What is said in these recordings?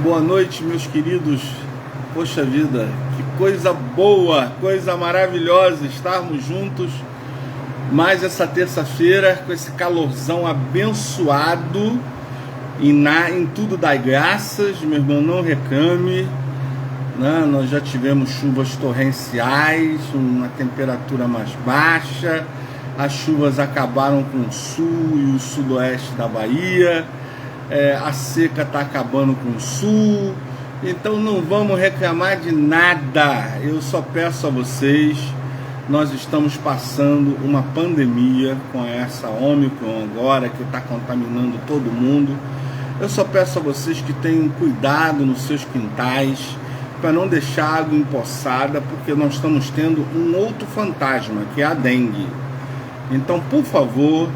Boa noite, meus queridos. Poxa vida, que coisa boa, coisa maravilhosa estarmos juntos mais essa terça-feira com esse calorzão abençoado em tudo dai graças, meu irmão, não reclame, né? Nós já tivemos chuvas torrenciais, uma temperatura mais baixa, as chuvas acabaram com o sul e o sudoeste da Bahia. A seca está acabando com o sul, então não vamos reclamar de nada. Eu só peço a vocês, nós estamos passando uma pandemia com essa Ômicron agora, que está contaminando todo mundo. Eu só peço a vocês que tenham cuidado nos seus quintais, para não deixar água empoçada, porque nós estamos tendo um outro fantasma, que é a dengue. Então, por favor,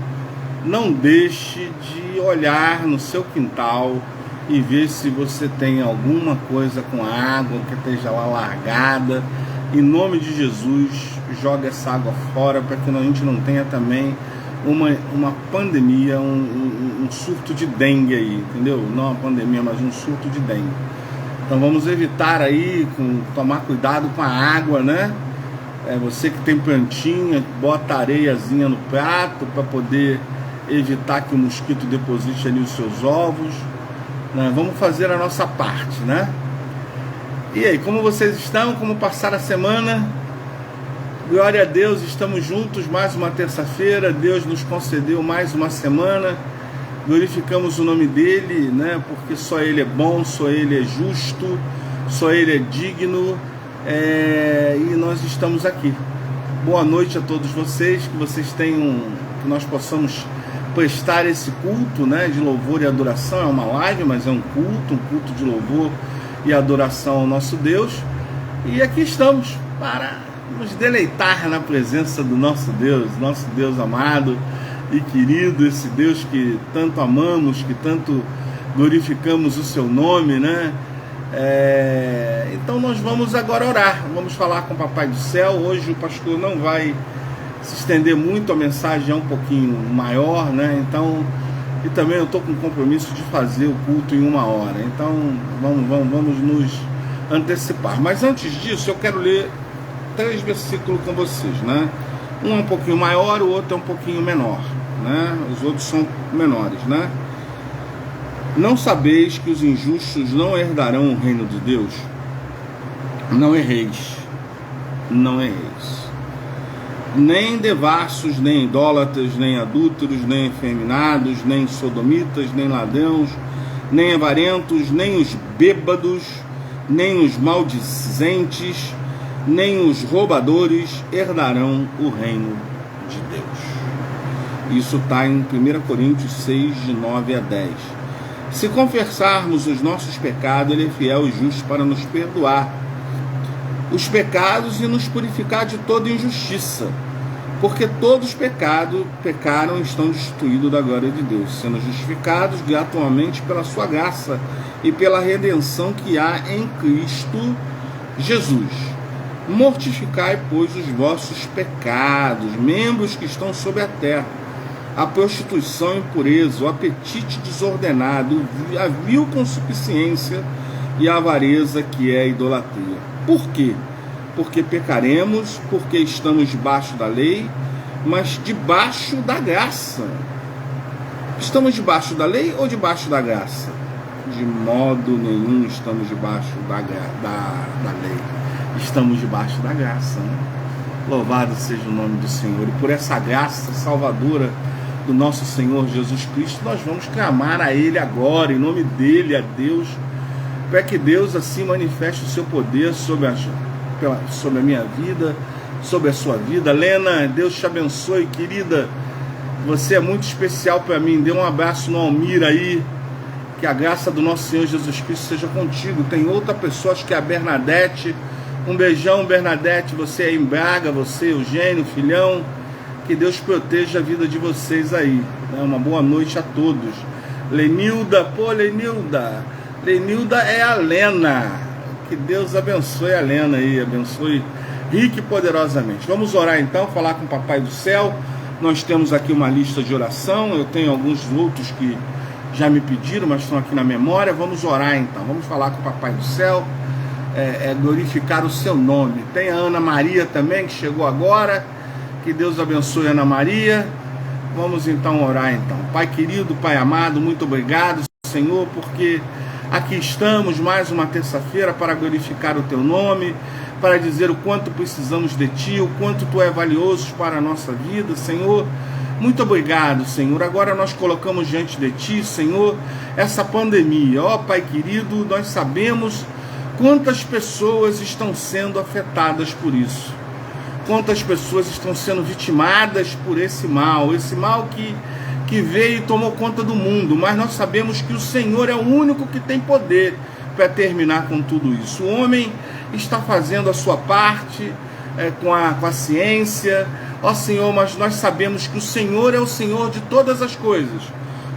não deixe de olhar no seu quintal e ver se você tem alguma coisa com água que esteja lá largada. Em nome de Jesus, joga essa água fora para que a gente não tenha também uma pandemia, um surto de dengue aí, entendeu? Não uma pandemia, mas um surto de dengue. Então vamos evitar aí, tomar cuidado com a água, né? Você que tem plantinha, bota areiazinha no prato para poder evitar que o mosquito deposite ali os seus ovos, né? Vamos fazer a nossa parte, né? E aí, como vocês estão? Como passaram a semana? Glória a Deus, estamos juntos mais uma terça-feira. Deus nos concedeu mais uma semana. Glorificamos o nome dele, né? Porque só ele é bom, só ele é justo, só ele é digno, e nós estamos aqui. Boa noite a todos vocês, que nós possamos prestar esse culto, né, de louvor e adoração. É uma live, mas é um culto de louvor e adoração ao nosso Deus. E aqui estamos para nos deleitar na presença do nosso Deus amado e querido, esse Deus que tanto amamos, que tanto glorificamos o seu nome, né? Então nós vamos agora orar, vamos falar com o Papai do Céu. Hoje o pastor não vai se estender muito, a mensagem é um pouquinho maior, né? Então, e também eu estou com o compromisso de fazer o culto em 1 hora, então vamos nos antecipar. Mas antes disso, eu quero ler 3 versículos com vocês, né? Um é um pouquinho maior, o outro é um pouquinho menor, né? Os outros são menores, né? Não sabeis que os injustos não herdarão o reino de Deus? Não erreis, não erreis. Nem devassos, nem idólatras, nem adúlteros, nem efeminados, nem sodomitas, nem ladrões, nem avarentos, nem os bêbados, nem os maldizentes, nem os roubadores herdarão o reino de Deus. Isso está em 1 Coríntios 6, de 9 a 10. Se confessarmos os nossos pecados, Ele é fiel e justo para nos perdoar os pecados e nos purificar de toda injustiça. Porque todos pecaram e estão destituídos da glória de Deus, sendo justificados gratuitamente pela sua graça e pela redenção que há em Cristo Jesus. Mortificai, pois, os vossos pecados, membros que estão sobre a terra, a prostituição e impureza, o apetite desordenado, a vil concupiscência e a avareza, que é a idolatria. Por quê? Porque pecaremos, porque estamos debaixo da lei, mas debaixo da graça. Estamos debaixo da lei ou debaixo da graça? De modo nenhum estamos debaixo da lei. Estamos debaixo da graça, né? Louvado seja o nome do Senhor. E por essa graça salvadora do nosso Senhor Jesus Cristo, nós vamos clamar a Ele agora, em nome dEle, a Deus, para que Deus assim manifeste o seu poder sobre a minha vida, sobre a sua vida. Lena, Deus te abençoe, querida. Você é muito especial para mim. Dê um abraço no Almir aí. Que a graça do nosso Senhor Jesus Cristo seja contigo. Tem outra pessoa, acho que é a Bernadette. Um beijão, Bernadette. Você aí em Braga, você, Eugênio, filhão. Que Deus proteja a vida de vocês aí. Uma boa noite a todos. Lenilda, Lenilda é a Lena. Que Deus abençoe a Lena aí, abençoe rique e poderosamente. Vamos orar então, falar com o Papai do Céu. Nós temos aqui uma lista de oração. Eu tenho alguns outros que já me pediram, mas estão aqui na memória. Vamos orar então, vamos falar com o Papai do Céu, glorificar o seu nome. Tem a Ana Maria também, que chegou agora, que Deus abençoe a Ana Maria. Vamos então orar então. Pai querido, Pai amado, muito obrigado, Senhor, porque aqui estamos mais uma terça-feira para glorificar o teu nome, para dizer o quanto precisamos de ti, o quanto tu é valioso para a nossa vida, Senhor. Muito obrigado, Senhor. Agora nós colocamos diante de ti, Senhor, essa pandemia. Ó Pai querido, nós sabemos quantas pessoas estão sendo afetadas por isso. Quantas pessoas estão sendo vitimadas por esse mal que veio e tomou conta do mundo. Mas nós sabemos que o Senhor é o único que tem poder para terminar com tudo isso. O homem está fazendo a sua parte com a ciência, ó Senhor, mas nós sabemos que o Senhor é o Senhor de todas as coisas.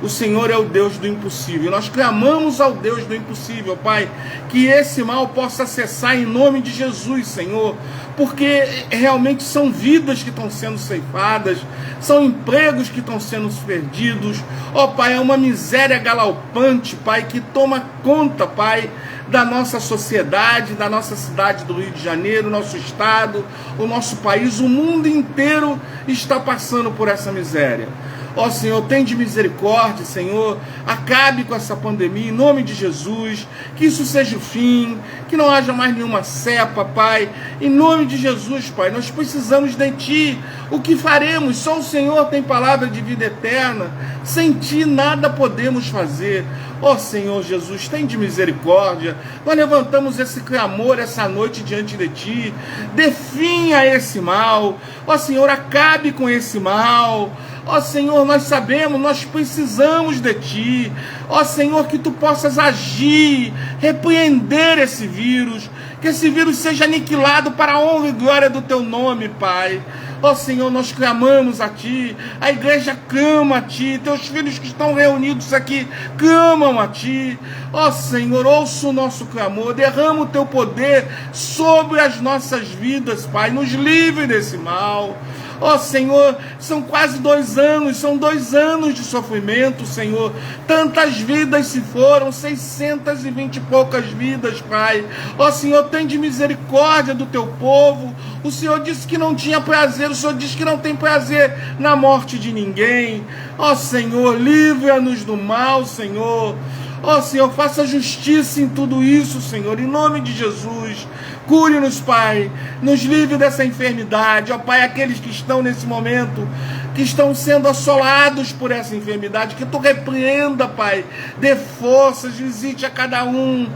O Senhor é o Deus do impossível. Nós clamamos ao Deus do impossível, Pai, que esse mal possa cessar em nome de Jesus, Senhor, porque realmente são vidas que estão sendo ceifadas, são empregos que estão sendo perdidos. Ó Pai, é uma miséria galopante, Pai, que toma conta, Pai, da nossa sociedade, da nossa cidade do Rio de Janeiro, nosso estado, o nosso país. O mundo inteiro está passando por essa miséria. Ó Senhor, tem de misericórdia, Senhor, acabe com essa pandemia, em nome de Jesus, que isso seja o fim, que não haja mais nenhuma cepa, Pai, em nome de Jesus, Pai, nós precisamos de Ti. O que faremos? Só o Senhor tem palavra de vida eterna, sem Ti nada podemos fazer. Ó Senhor Jesus, tem de misericórdia, nós levantamos esse clamor essa noite diante de Ti, dê fim a esse mal, ó Senhor, acabe com esse mal. Ó Senhor, nós sabemos, nós precisamos de Ti. Ó Senhor, que Tu possas agir, repreender esse vírus, que esse vírus seja aniquilado para a honra e glória do Teu nome, Pai. Ó Senhor, nós clamamos a Ti, a igreja clama a Ti, Teus filhos que estão reunidos aqui clamam a Ti. Ó Senhor, ouça o nosso clamor, derrama o Teu poder sobre as nossas vidas, Pai, nos livre desse mal. Ó Senhor, são quase 2 anos, são 2 anos de sofrimento, Senhor. Tantas vidas se foram, 620 e poucas vidas, Pai. Ó Senhor, tem de misericórdia do Teu povo. O Senhor disse que não tinha prazer, o Senhor disse que não tem prazer na morte de ninguém. Ó Senhor, livra-nos do mal, Senhor. Ó Senhor, faça justiça em tudo isso, Senhor, em nome de Jesus. Cure-nos, Pai, nos livre dessa enfermidade. Ó Pai, aqueles que estão nesse momento, que estão sendo assolados por essa enfermidade, que Tu repreenda, Pai, dê forças, visite a cada um,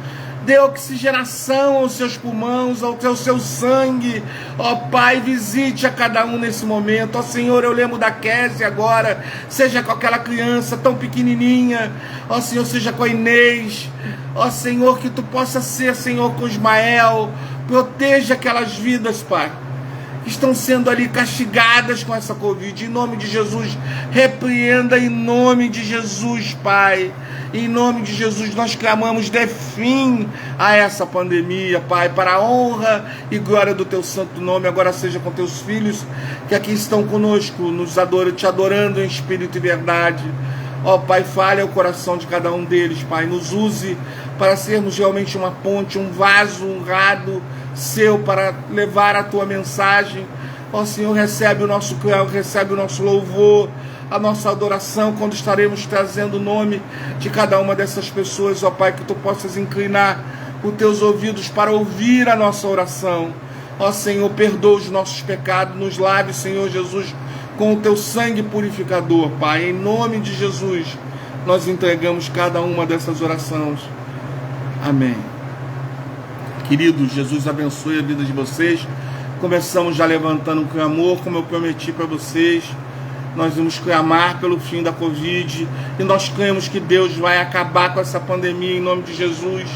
dê oxigenação aos seus pulmões, ao seu sangue. Ó Pai, visite a cada um nesse momento. Ó Senhor, eu lembro da Kézia agora, seja com aquela criança tão pequenininha. Ó Senhor, seja com a Inês. Ó Senhor, que Tu possa ser, Senhor, com Ismael. Proteja aquelas vidas, Pai, que estão sendo ali castigadas com essa Covid. Em nome de Jesus, repreenda em nome de Jesus, Pai. Em nome de Jesus, nós clamamos, dê fim a essa pandemia, Pai, para a honra e glória do Teu santo nome. Agora seja com Teus filhos que aqui estão conosco, te adorando em espírito e verdade. Ó Pai, fale ao coração de cada um deles, Pai, nos use para sermos realmente uma ponte, um vaso honrado Seu para levar a Tua mensagem. Ó Senhor, recebe o nosso clamor, recebe o nosso louvor, a nossa adoração, quando estaremos trazendo o nome de cada uma dessas pessoas. Ó Pai, que Tu possas inclinar os Teus ouvidos para ouvir a nossa oração. Ó Senhor, perdoa os nossos pecados, nos lave, Senhor Jesus, com o Teu sangue purificador, Pai. Em nome de Jesus, nós entregamos cada uma dessas orações. Amém. Queridos, Jesus abençoe a vida de vocês. Começamos já levantando um clamor, como eu prometi para vocês. Nós vamos clamar pelo fim da Covid, e nós cremos que Deus vai acabar com essa pandemia em nome de Jesus.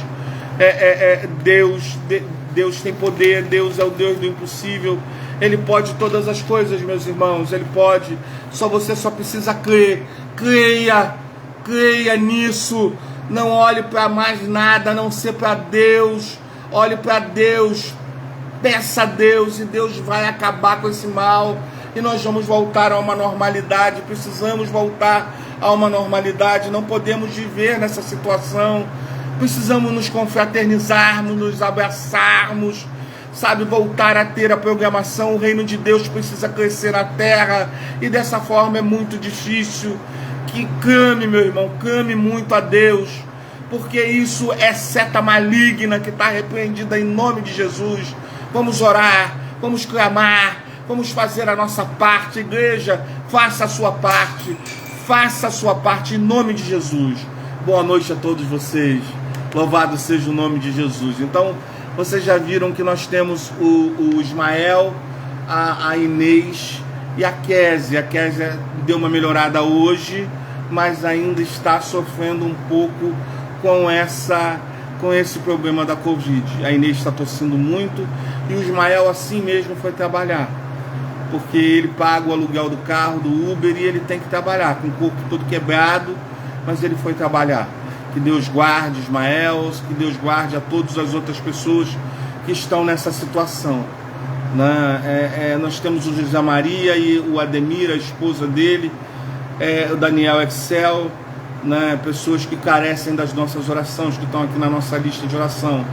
Deus tem poder, Deus é o Deus do impossível. Ele pode todas as coisas, meus irmãos, Ele pode. Você só precisa crer. Creia nisso. Não olhe para mais nada, a não ser para Deus. Olhe para Deus, peça a Deus, e Deus vai acabar com esse mal, e nós vamos voltar a uma normalidade. Precisamos voltar a uma normalidade. Não podemos viver nessa situação. Precisamos nos confraternizarmos, nos abraçarmos, sabe, voltar a ter a programação. O reino de Deus precisa crescer na terra, e dessa forma é muito difícil. Que clame, meu irmão, clame muito a Deus, porque isso é seta maligna que está repreendida em nome de Jesus. Vamos orar, vamos clamar, vamos fazer a nossa parte. Igreja, faça a sua parte, faça a sua parte em nome de Jesus. Boa noite a todos vocês, louvado seja o nome de Jesus. Então, vocês já viram que nós temos o Ismael, a Inês e a Késia. A Késia deu uma melhorada hoje, mas ainda está sofrendo um pouco com esse problema da Covid. A Inês está tossindo muito, e o Ismael assim mesmo foi trabalhar, porque ele paga o aluguel do carro, do Uber, e ele tem que trabalhar com o corpo todo quebrado, mas ele foi trabalhar. Que Deus guarde Ismael, que Deus guarde a todas as outras pessoas que estão nessa situação, né? Nós temos o José Maria e o Ademir, a esposa dele, o Daniel Excel, né? Pessoas que carecem das nossas orações, que estão aqui na nossa lista de oração.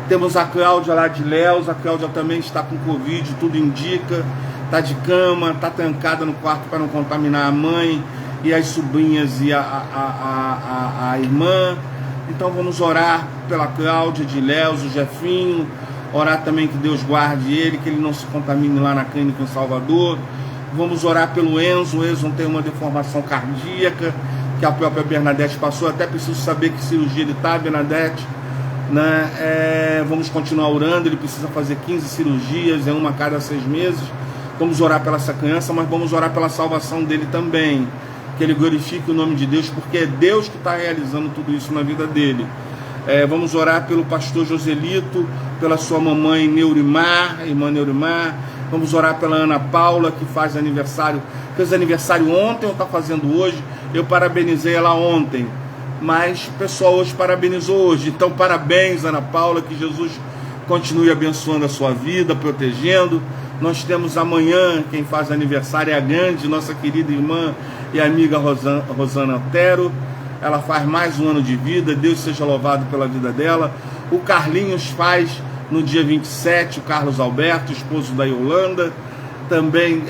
Temos a Cláudia lá de Léus. A Cláudia também está com Covid, tudo indica, está de cama, está trancada no quarto para não contaminar a mãe e as sobrinhas e a irmã. Então vamos orar pela Cláudia de Léus, o Jefinho, orar também que Deus guarde ele, que ele não se contamine lá na clínica em Salvador. Vamos orar pelo Enzo. O Enzo tem uma deformação cardíaca que a própria Bernadette passou. Até preciso saber que cirurgia ele está, Bernadette, né? Vamos continuar orando. Ele precisa fazer 15 cirurgias, uma a cada 6 meses. Vamos orar pela essa criança, mas vamos orar pela salvação dele também, que ele glorifique o nome de Deus, porque é Deus que está realizando tudo isso na vida dele. Vamos orar pelo pastor Joselito, pela sua mamãe Neurimar, irmã Neurimar. Vamos orar pela Ana Paula, que fez aniversário ontem ou está fazendo hoje. Eu parabenizei ela ontem, mas o pessoal hoje parabenizou hoje. Então parabéns, Ana Paula, que Jesus continue abençoando a sua vida, protegendo. Nós temos amanhã, quem faz aniversário é a grande, nossa querida irmã e amiga Rosana Otero. Ela faz mais um ano de vida, Deus seja louvado pela vida dela. O Carlinhos faz no dia 27, o Carlos Alberto, esposo da Yolanda. Também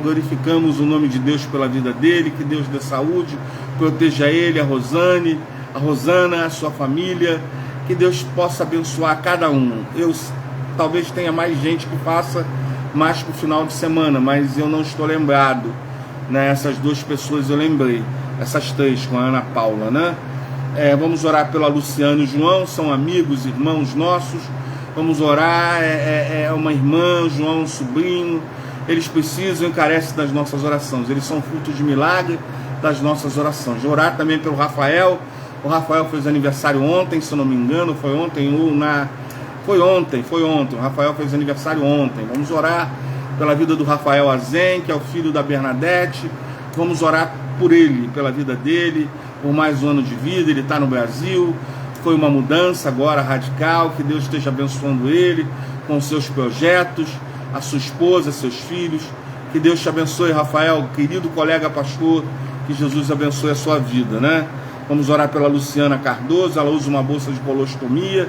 glorificamos o nome de Deus pela vida dele, que Deus dê saúde, proteja ele, a Rosana, a sua família, que Deus possa abençoar cada um. Eu talvez tenha mais gente que faça mais para o final de semana, mas eu não estou lembrado, né? Essas duas pessoas eu lembrei, essas três com a Ana Paula, né? Vamos orar pela Luciana e o João, são amigos, irmãos nossos. Vamos orar, uma irmã, João, um sobrinho. Eles precisam e carecem das nossas orações. Eles são fruto de milagre das nossas orações. Orar também pelo Rafael. O Rafael fez aniversário ontem, se eu não me engano, foi ontem ou Foi ontem. O Rafael fez aniversário ontem. Vamos orar pela vida do Rafael Azen, que é o filho da Bernadette. Vamos orar por ele, pela vida dele, por mais um ano de vida. Ele está no Brasil. Foi uma mudança agora radical. Que Deus esteja abençoando ele com seus projetos, a sua esposa, seus filhos. Que Deus te abençoe, Rafael, querido colega pastor. Que Jesus abençoe a sua vida, né? Vamos orar pela Luciana Cardoso. Ela usa uma bolsa de colostomia,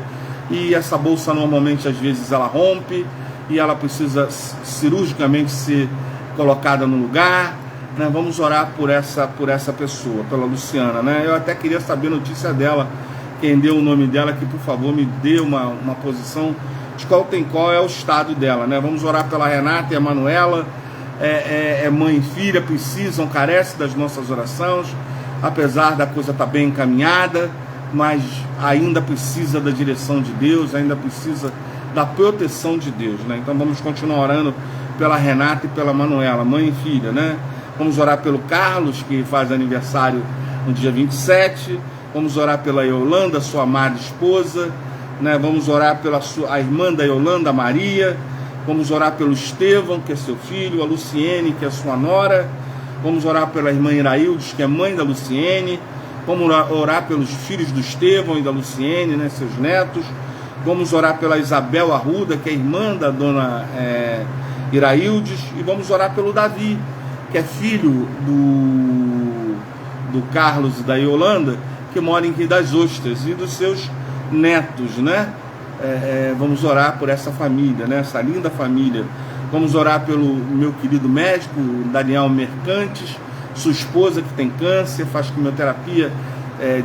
e essa bolsa normalmente às vezes ela rompe e ela precisa cirurgicamente ser colocada no lugar, né? Vamos orar por essa pessoa, pela Luciana, né? Eu até queria saber a notícia dela, quem deu o nome dela, que por favor me dê uma posição de qual é o estado dela, né? Vamos orar pela Renata e a Manuela. Mãe e filha, precisam, carecem das nossas orações, apesar da coisa estar bem encaminhada, mas ainda precisa da direção de Deus, ainda precisa da proteção de Deus, né? Então vamos continuar orando pela Renata e pela Manuela, mãe e filha, né? Vamos orar pelo Carlos, que faz aniversário no dia 27. Vamos orar pela Yolanda, sua amada esposa, né? Vamos orar pela a irmã da Yolanda, Maria. Vamos orar pelo Estevão, que é seu filho, a Luciene, que é sua nora. Vamos orar pela irmã Iraildes, que é mãe da Luciene. Vamos orar pelos filhos do Estevão e da Luciene, né, seus netos. Vamos orar pela Isabel Arruda, que é irmã da dona Iraildes. E vamos orar pelo Davi, que é filho do Carlos e da Yolanda, que moram em Rio das Ostras, e dos seus netos, né? Vamos orar por essa família, né? Essa linda família. Vamos orar pelo meu querido médico, Daniel Mercantes, sua esposa que tem câncer, faz quimioterapia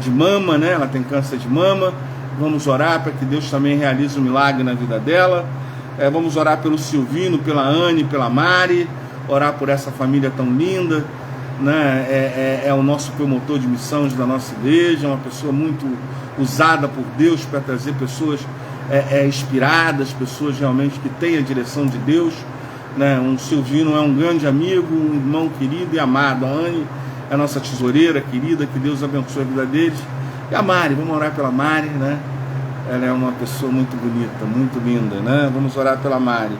de mama, né? Ela tem câncer de mama. Vamos orar para que Deus também realize um milagre na vida dela. Vamos orar pelo Silvino, pela Anne, pela Mari, orar por essa família tão linda, né? É o nosso promotor de missões da nossa igreja, uma pessoa muito usada por Deus para trazer pessoas inspiradas, pessoas realmente que têm a direção de Deus, né? O Silvino é um grande amigo, um irmão querido e amado. A Anne é a nossa tesoureira querida, que Deus abençoe a vida deles. E a Mari, vamos orar pela Mari, né? Ela é uma pessoa muito bonita, muito linda, né? Vamos orar pela Mari.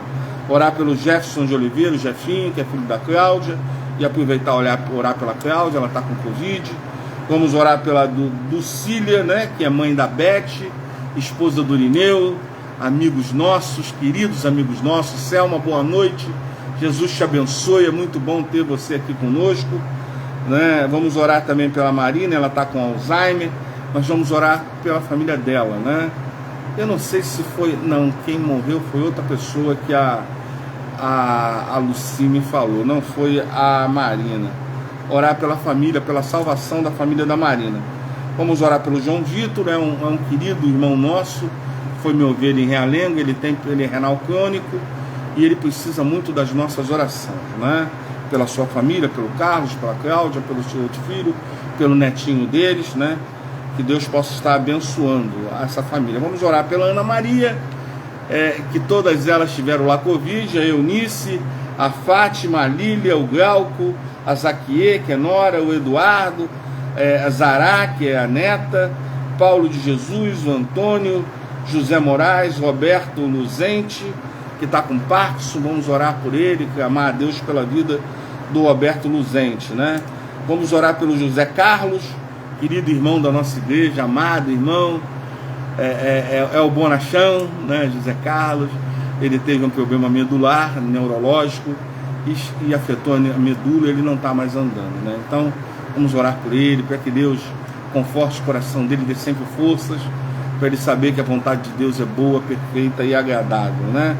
Orar pelo Jefferson de Oliveira, o Jefinho, que é filho da Cláudia, e aproveitar orar pela Cláudia, ela está com Covid. Vamos orar pela Dulcília, né? Que é mãe da Beth, esposa do Irineu, amigos nossos, queridos amigos nossos. Selma, boa noite, Jesus te abençoe, é muito bom ter você aqui conosco, né? Vamos orar também pela Marina, ela está com Alzheimer, mas vamos orar pela família dela, né? Eu não sei se foi, não, quem morreu foi outra pessoa que a Lucy me falou, não foi a Marina. Orar pela família, pela salvação da família da Marina. Vamos orar pelo João Vitor, é um querido irmão nosso, foi meu ovelha em Realengo, ele é renal crônico e ele precisa muito das nossas orações, né? Pela sua família, pelo Carlos, pela Cláudia, pelo seu outro filho, pelo netinho deles, né? Que Deus possa estar abençoando essa família. Vamos orar pela Ana Maria, que todas elas tiveram lá Covid, a Eunice, a Fátima, a Lília, o Glauco, a Zaquie, que é Nora, o Eduardo, a Zará, que é a neta, Paulo de Jesus, o Antônio, José Moraes, Roberto Luzente, que está com Parkinson. Vamos orar por ele, clamar a Deus pela vida do Roberto Luzente, né? Vamos orar pelo José Carlos, querido irmão da nossa igreja, amado irmão, é o bonachão, né? José Carlos, ele teve um problema medular, neurológico, e afetou a medula, ele não está mais andando, né? Então, vamos orar por ele, para que Deus conforte o coração dele, dê sempre forças, para ele saber que a vontade de Deus é boa, perfeita e agradável, né?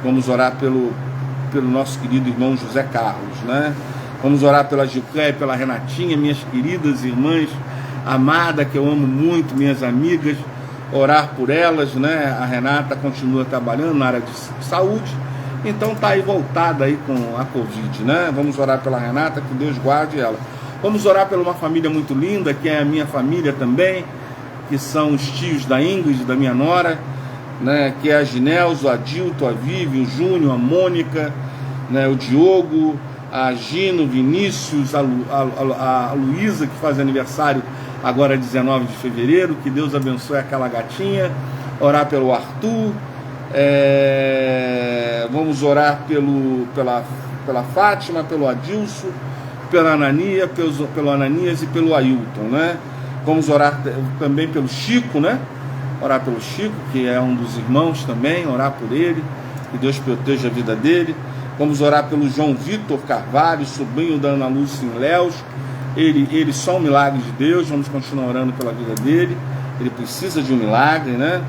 Vamos orar pelo nosso querido irmão José Carlos, né? Vamos orar pela Gilclé e pela Renatinha, minhas queridas irmãs amadas, que eu amo muito, minhas amigas, orar por elas, né? A Renata continua trabalhando na área de saúde, então está aí voltada aí com a Covid, né? Vamos orar pela Renata, que Deus guarde ela. Vamos orar por uma família muito linda, que é a minha família também, que são os tios da Ingrid, da minha nora, né? Que é a Ginelso, a Dilto, a Vivi, o Júnior, a Mônica, né? O Diogo, a Gino, o Vinícius, a Luísa, que faz aniversário agora 19 de fevereiro, que Deus abençoe aquela gatinha. Orar pelo Arthur, vamos orar pela Fátima, pelo Adilson, pelo Ananias e pelo Ailton, né? Vamos orar também pelo Chico, né? Orar pelo Chico, que é um dos irmãos também, orar por ele, que Deus proteja a vida dele. Vamos orar pelo João Vitor Carvalho, sobrinho da Ana Lúcia em Léus. Ele só um milagre de Deus, vamos continuar orando pela vida dele. Ele precisa de um milagre, né?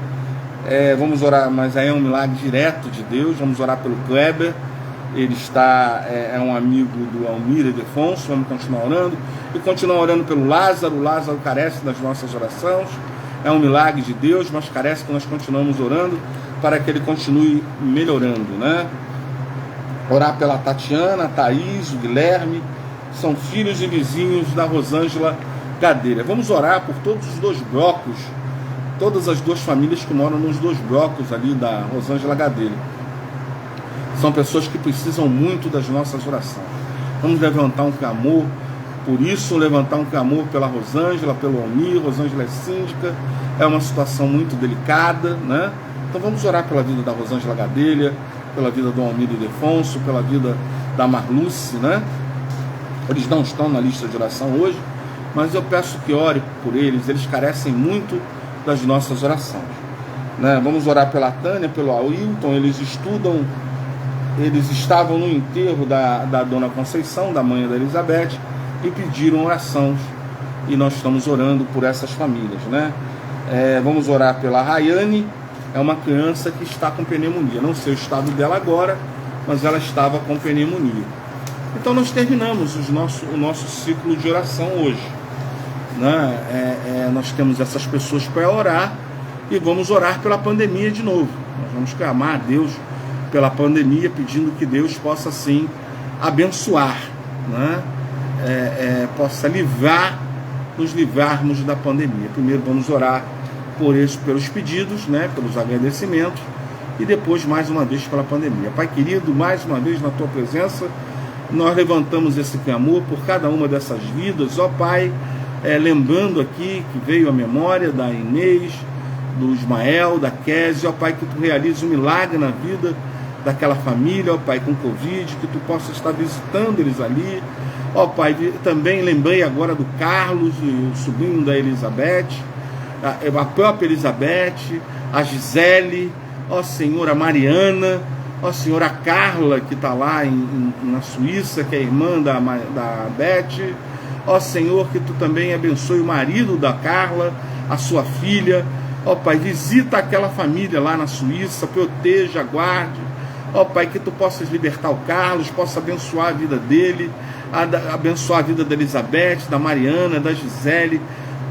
Vamos orar, mas aí é um milagre direto de Deus. Vamos orar pelo Kleber, ele está, um amigo do Almir Ildefonso, vamos continuar orando. E continuar orando pelo Lázaro. O Lázaro carece das nossas orações, é um milagre de Deus, mas carece que nós continuamos orando para que ele continue melhorando, né? Orar pela Tatiana, a Thaís, o Guilherme, são filhos e vizinhos da Rosângela Gadelha. Vamos orar por todos os dois blocos, todas as duas famílias que moram nos dois blocos ali da Rosângela Gadelha. São pessoas que precisam muito das nossas orações. Vamos levantar um clamor por isso, levantar um clamor pela Rosângela, pelo Almir. Rosângela é síndica, é uma situação muito delicada, né? Então vamos orar pela vida da Rosângela Gadelha, pela vida do Almir Ildefonso, pela vida da Marluce, né? Eles não estão na lista de oração hoje, mas eu peço que ore por eles, eles carecem muito das nossas orações, né? Vamos orar pela Tânia, pelo Ailton, eles estavam no enterro da Dona Conceição, da mãe da Elizabeth, e pediram orações e nós estamos orando por essas famílias, né? Vamos orar pela Rayane, é uma criança que está com pneumonia, não sei o estado dela agora, mas ela estava com pneumonia. Então nós terminamos o nosso ciclo de oração hoje, né? Nós temos essas pessoas para orar e vamos orar pela pandemia de novo. Nós vamos clamar a Deus pela pandemia, pedindo que Deus possa sim abençoar, né? Possa nos livrarmos da pandemia. Primeiro vamos orar pelos pedidos, né? Pelos agradecimentos, e depois mais uma vez pela pandemia. Pai querido, mais uma vez na tua presença, nós levantamos esse clamor por cada uma dessas vidas, ó Pai, lembrando aqui que veio a memória da Inês, do Ismael, da Kézia, ó Pai, que tu realize um milagre na vida daquela família, ó Pai, com Covid, que tu possa estar visitando eles ali, ó Pai. Também lembrei agora do Carlos, o sobrinho da Elizabeth, a própria Elizabeth, a Gisele, ó Senhor, a Mariana, ó Senhor, a Carla, que está lá na Suíça, que é irmã da Beth, ó Senhor, que tu também abençoe o marido da Carla, a sua filha, ó Pai, visita aquela família lá na Suíça, proteja, guarde, ó Pai, que tu possas libertar o Carlos, possa abençoar a vida dele, abençoar a vida da Elizabeth, da Mariana, da Gisele,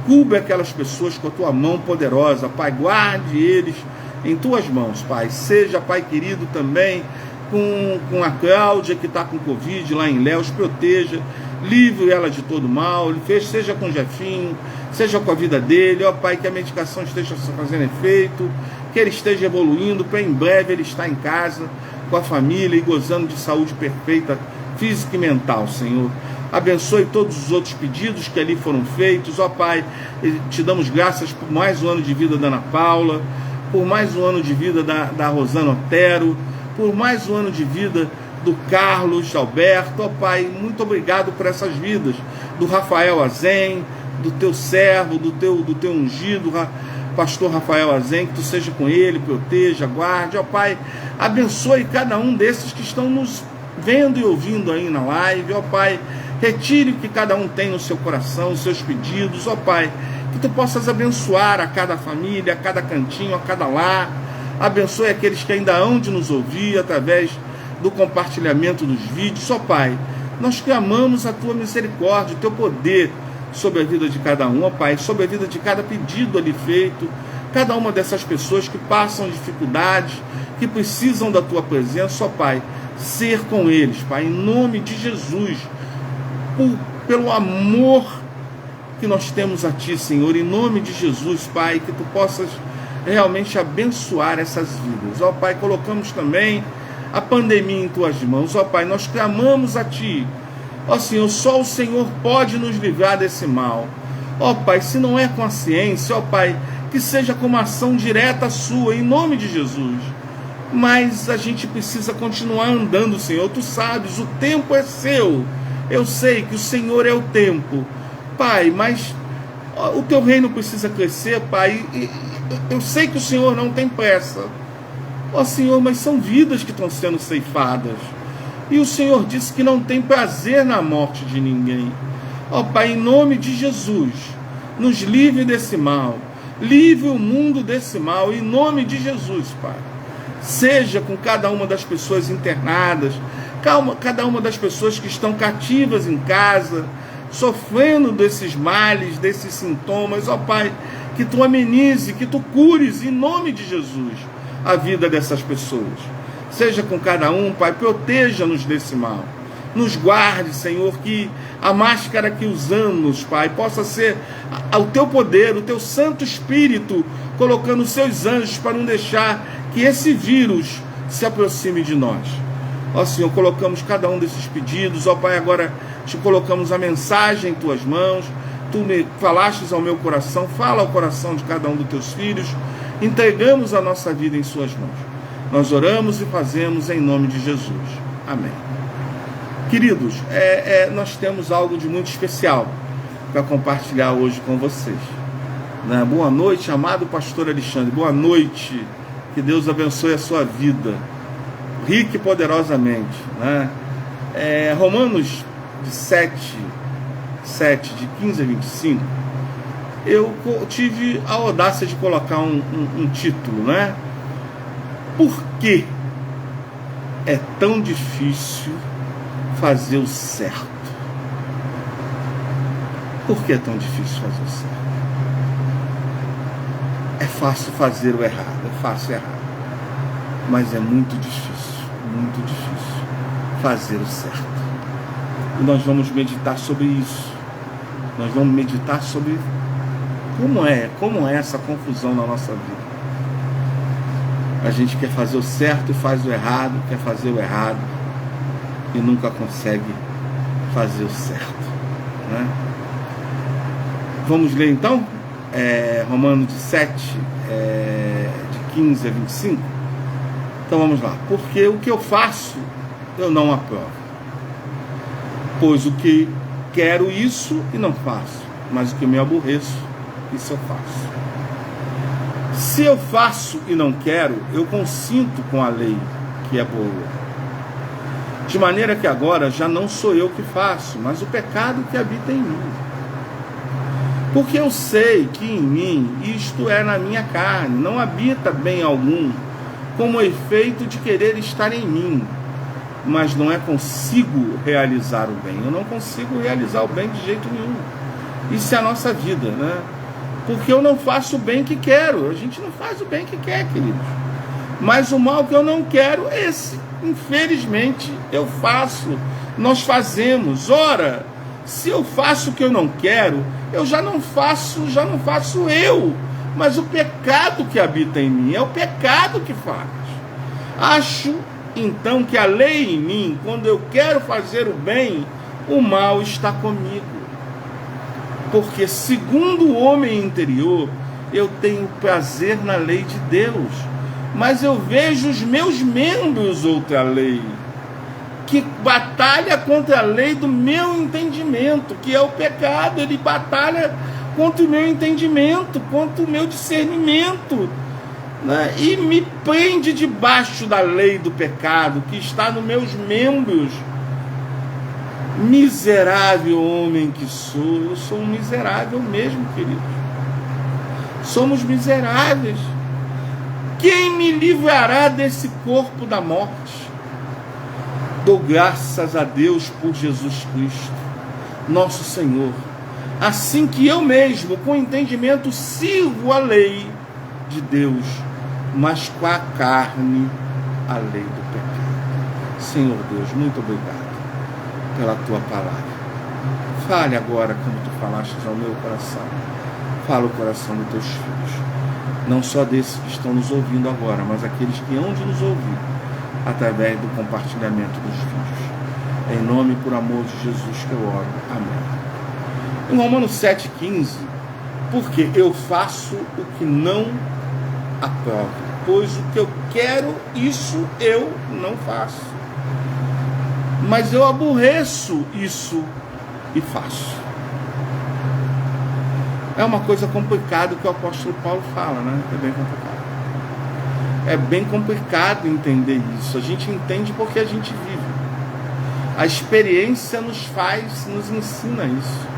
cubra aquelas pessoas com a tua mão poderosa, Pai, guarde eles em tuas mãos, Pai. Seja, Pai querido, também com a Cláudia, que está com Covid lá em Léus, proteja, livre ela de todo mal, seja com o Jefinho, seja com a vida dele, ó Pai, que a medicação esteja fazendo efeito, que ele esteja evoluindo, para em breve ele estar em casa, com a família e gozando de saúde perfeita, física e mental, Senhor. Abençoe todos os outros pedidos que ali foram feitos, ó Pai, te damos graças por mais um ano de vida da Ana Paula, por mais um ano de vida da Rosana Otero, por mais um ano de vida do Carlos Alberto, ó Pai, muito obrigado por essas vidas, do Rafael Azen, do teu servo, do teu ungido, pastor Rafael Azen, que tu seja com ele, proteja, guarde, ó Pai, abençoe cada um desses que estão nos vendo e ouvindo aí na live, ó Pai, retire o que cada um tem no seu coração, os seus pedidos, ó Pai, que tu possas abençoar a cada família, a cada cantinho, a cada lar, abençoe aqueles que ainda hão de nos ouvir através do compartilhamento dos vídeos, ó Pai, nós clamamos a tua misericórdia, o teu poder sobre a vida de cada um, ó Pai, sobre a vida de cada pedido ali feito, cada uma dessas pessoas que passam dificuldades, que precisam da tua presença, ó Pai, ser com eles, Pai, em nome de Jesus, pelo amor que nós temos a Ti, Senhor, em nome de Jesus, Pai, que Tu possas realmente abençoar essas vidas, ó Pai. Colocamos também a pandemia em Tuas mãos, ó Pai, nós clamamos a Ti, ó Senhor, só o Senhor pode nos livrar desse mal, ó Pai, se não é com a ciência, ó Pai, que seja com uma ação direta sua, em nome de Jesus. Mas a gente precisa continuar andando, Senhor. Tu sabes, o tempo é seu. Eu sei que o Senhor é o tempo, Pai, mas o teu reino precisa crescer, Pai. E eu sei que o Senhor não tem pressa, ó Senhor, mas são vidas que estão sendo ceifadas. E o Senhor disse que não tem prazer na morte de ninguém. Ó Pai, em nome de Jesus, nos livre desse mal. Livre o mundo desse mal, em nome de Jesus, Pai. Seja com cada uma das pessoas internadas, cada uma das pessoas que estão cativas em casa, sofrendo desses males, desses sintomas, ó Pai, que Tu amenize, que Tu cures, em nome de Jesus, a vida dessas pessoas. Seja com cada um, Pai, proteja-nos desse mal. Nos guarde, Senhor, que a máscara que usamos, Pai, possa ser o Teu poder, o Teu Santo Espírito, colocando os Seus anjos para não deixar que esse vírus se aproxime de nós. Ó Senhor, colocamos cada um desses pedidos, ó Pai, agora Te colocamos a mensagem em Tuas mãos, Tu me falastes ao meu coração, fala ao coração de cada um dos Teus filhos, entregamos a nossa vida em Suas mãos. Nós oramos e fazemos em nome de Jesus. Amém. Queridos, nós temos algo de muito especial para compartilhar hoje com vocês. Né? Boa noite, amado pastor Alexandre, boa noite, que Deus abençoe a sua vida, rique e poderosamente. Né? Romanos 7, 7, de 15 a 25, eu tive a audácia de colocar um título, né? Por que é tão difícil fazer o certo? Por que é tão difícil fazer o certo? É fácil fazer o errado, é fácil errar, mas é muito difícil fazer o certo. E nós vamos meditar sobre isso. Nós vamos meditar sobre como é essa confusão na nossa vida. A gente quer fazer o certo e faz o errado, quer fazer o errado e nunca consegue fazer o certo, né? Vamos ler então Romanos 7, de 15 a 25. Então vamos lá. Porque o que eu faço eu não aprovo, pois o que quero isso e não faço, mas o que me aborreço, isso eu faço. Se eu faço e não quero, eu consinto com a lei que é boa. De maneira que agora já não sou eu que faço, mas o pecado que habita em mim. Porque eu sei que em mim, isto é, na minha carne, não habita bem algum, como o efeito de querer estar em mim, mas não consigo realizar o bem. Eu não consigo realizar o bem de jeito nenhum. Isso é a nossa vida, né? Porque eu não faço o bem que quero. A gente não faz o bem que quer, queridos. Mas o mal que eu não quero, esse, infelizmente, eu faço. Nós fazemos. Ora, se eu faço o que eu não quero, eu já não faço eu. Mas o pecado que habita em mim, é o pecado que faz. Acho, então, que a lei em mim, quando eu quero fazer o bem, o mal está comigo. Porque segundo o homem interior, eu tenho prazer na lei de Deus, mas eu vejo os meus membros outra lei, que batalha contra a lei do meu entendimento, que é o pecado. Ele batalha contra o meu entendimento, contra o meu discernimento, né? E me prende debaixo da lei do pecado, que está nos meus membros. Miserável homem que sou, eu sou um miserável mesmo, querido. Somos miseráveis. Quem me livrará desse corpo da morte? Dou graças a Deus por Jesus Cristo, nosso Senhor. Assim que eu mesmo, com entendimento, sirvo a lei de Deus, mas com a carne, a lei do pecado. Senhor Deus, muito obrigado pela tua palavra. Fale agora como tu falaste ao meu coração. Fala o coração dos teus filhos, não só desses que estão nos ouvindo agora, mas aqueles que hão de nos ouvir através do compartilhamento dos vídeos. Em nome e por amor de Jesus que eu oro. Amém. Em Romanos 7,15, porque eu faço o que não aprovo, pois o que eu quero, isso eu não faço, mas eu aborreço isso e faço. É uma coisa complicada que o apóstolo Paulo fala, né? É bem complicado. É bem complicado entender isso. A gente entende porque a gente vive. A experiência nos ensina isso.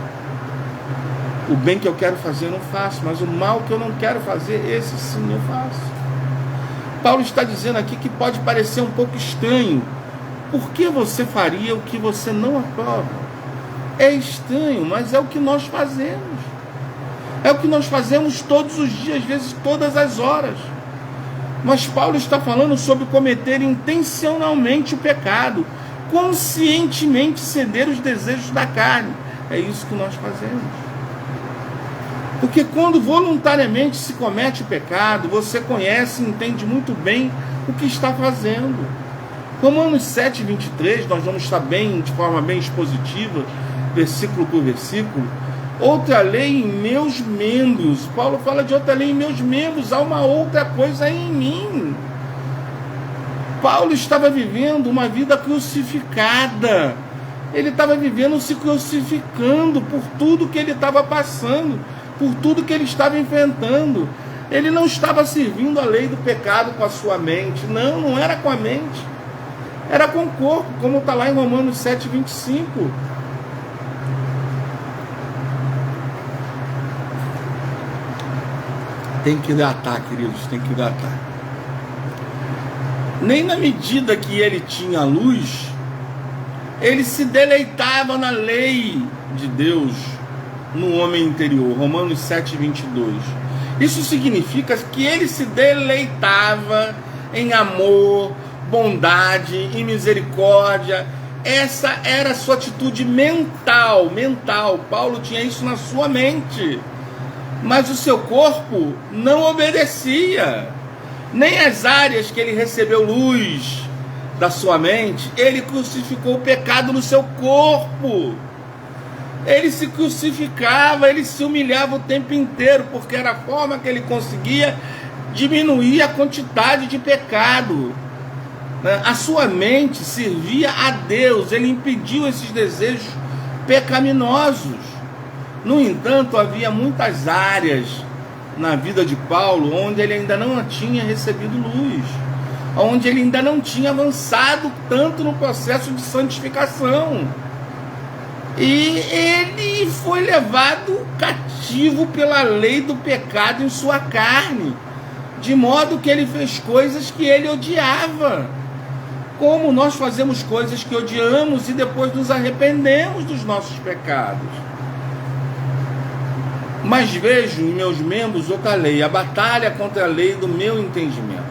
O bem que eu quero fazer eu não faço, mas o mal que eu não quero fazer, esse sim eu faço. Paulo está dizendo aqui que pode parecer um pouco estranho. Por que você faria o que você não aprova? É estranho, mas é o que nós fazemos. É o que nós fazemos todos os dias, às vezes todas as horas. Mas Paulo está falando sobre cometer intencionalmente o pecado, conscientemente ceder os desejos da carne. É isso que nós fazemos. Porque quando voluntariamente se comete o pecado, você conhece e entende muito bem o que está fazendo. Romanos 7,23, nós vamos estar de forma bem expositiva, versículo por versículo. Outra lei em meus membros. Paulo fala de outra lei em meus membros. Há uma outra coisa em mim. Paulo estava vivendo uma vida crucificada. Ele estava vivendo se crucificando por tudo que ele estava passando, por tudo que ele estava enfrentando. Ele não estava servindo a lei do pecado com a sua mente. Não era com a mente. Era com o corpo, como está lá em Romanos 7,25. Tem que hidratar, queridos, tem que hidratar. Nem na medida que ele tinha luz, ele se deleitava na lei de Deus, no homem interior. Romanos 7:22. Isso significa que ele se deleitava em amor, bondade e misericórdia. Essa era a sua atitude mental. Paulo tinha isso na sua mente. Mas o seu corpo não obedecia. Nem as áreas que ele recebeu luz da sua mente, ele crucificou o pecado no seu corpo. Ele se crucificava, ele se humilhava o tempo inteiro, porque era a forma que ele conseguia diminuir a quantidade de pecado. A sua mente servia a Deus, ele impediu esses desejos pecaminosos. No entanto, havia muitas áreas na vida de Paulo onde ele ainda não tinha recebido luz, onde ele ainda não tinha avançado tanto no processo de santificação. E ele foi levado cativo pela lei do pecado em sua carne, de modo que ele fez coisas que ele odiava. Como nós fazemos coisas que odiamos e depois nos arrependemos dos nossos pecados. Mas vejo em meus membros outra lei, a batalha contra a lei do meu entendimento,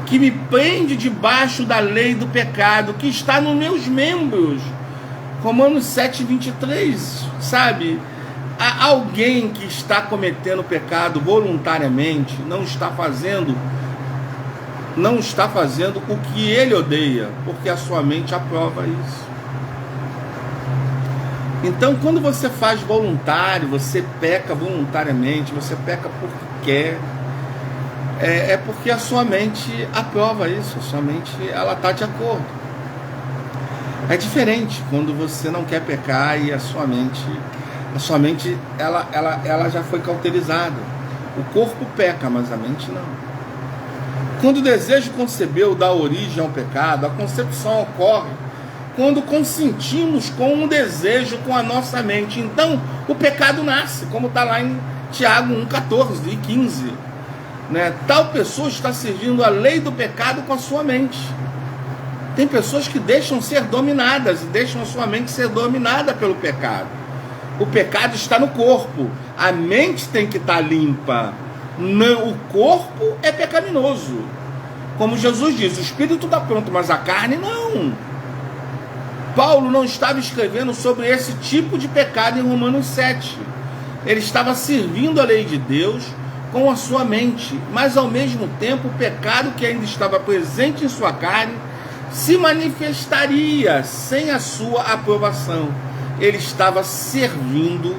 que me prende debaixo da lei do pecado, que está nos meus membros. Romanos 7:23, sabe? Alguém que está cometendo pecado voluntariamente não está fazendo o que ele odeia, porque a sua mente aprova isso. Então, quando você faz voluntário, você peca voluntariamente, você peca porque quer, é porque a sua mente aprova isso, a sua mente ela está de acordo. É diferente quando você não quer pecar e a sua mente ela já foi cauterizada. O corpo peca, mas a mente não. Quando o desejo concebeu dá origem ao pecado, a concepção ocorre quando consentimos com um desejo com a nossa mente. Então o pecado nasce, como está lá em Tiago 1:14 e 15, né? Tal pessoa está servindo a lei do pecado com a sua mente. Tem pessoas que deixam ser dominadas, deixam a sua mente ser dominada pelo pecado. O pecado está no corpo, a mente tem que estar limpa. Não, o corpo é pecaminoso. Como Jesus diz, o espírito está pronto, mas a carne não. Paulo não estava escrevendo sobre esse tipo de pecado em Romanos 7. Ele estava servindo a lei de Deus com a sua mente, mas ao mesmo tempo o pecado que ainda estava presente em sua carne se manifestaria sem a sua aprovação. Ele estava servindo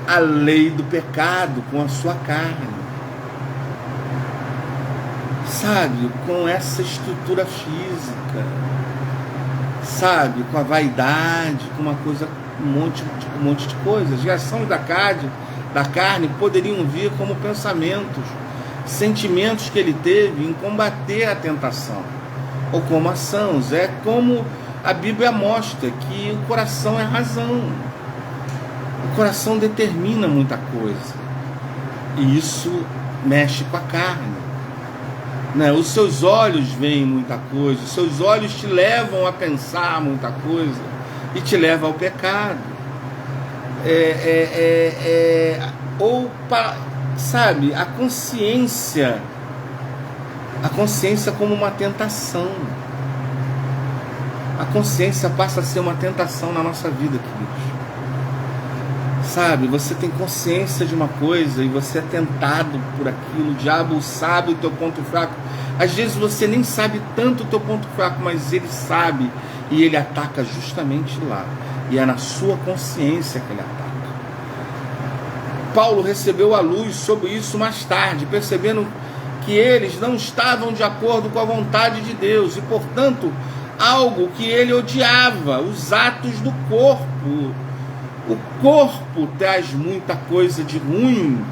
a lei do pecado com a sua carne, sabe, com essa estrutura física, sabe, com a vaidade, com uma coisa, um monte de coisas. As reações da carne poderiam vir como pensamentos, sentimentos que ele teve em combater a tentação, ou como ações. É como a Bíblia mostra que o coração é razão. O coração determina muita coisa. E isso mexe com a carne, né? Os seus olhos veem muita coisa. Os seus olhos te levam a pensar muita coisa e te levam ao pecado. Sabe, a consciência como uma tentação. A consciência passa a ser uma tentação na nossa vida, queridos. Sabe, você tem consciência de uma coisa e você é tentado por aquilo. O diabo sabe o teu ponto fraco. Às vezes você nem sabe tanto o teu ponto fraco, mas ele sabe e ele ataca justamente lá. E é na sua consciência que ele ataca. Paulo recebeu a luz sobre isso mais tarde, percebendo que eles não estavam de acordo com a vontade de Deus e, portanto, algo que ele odiava, os atos do corpo. O corpo traz muita coisa de ruim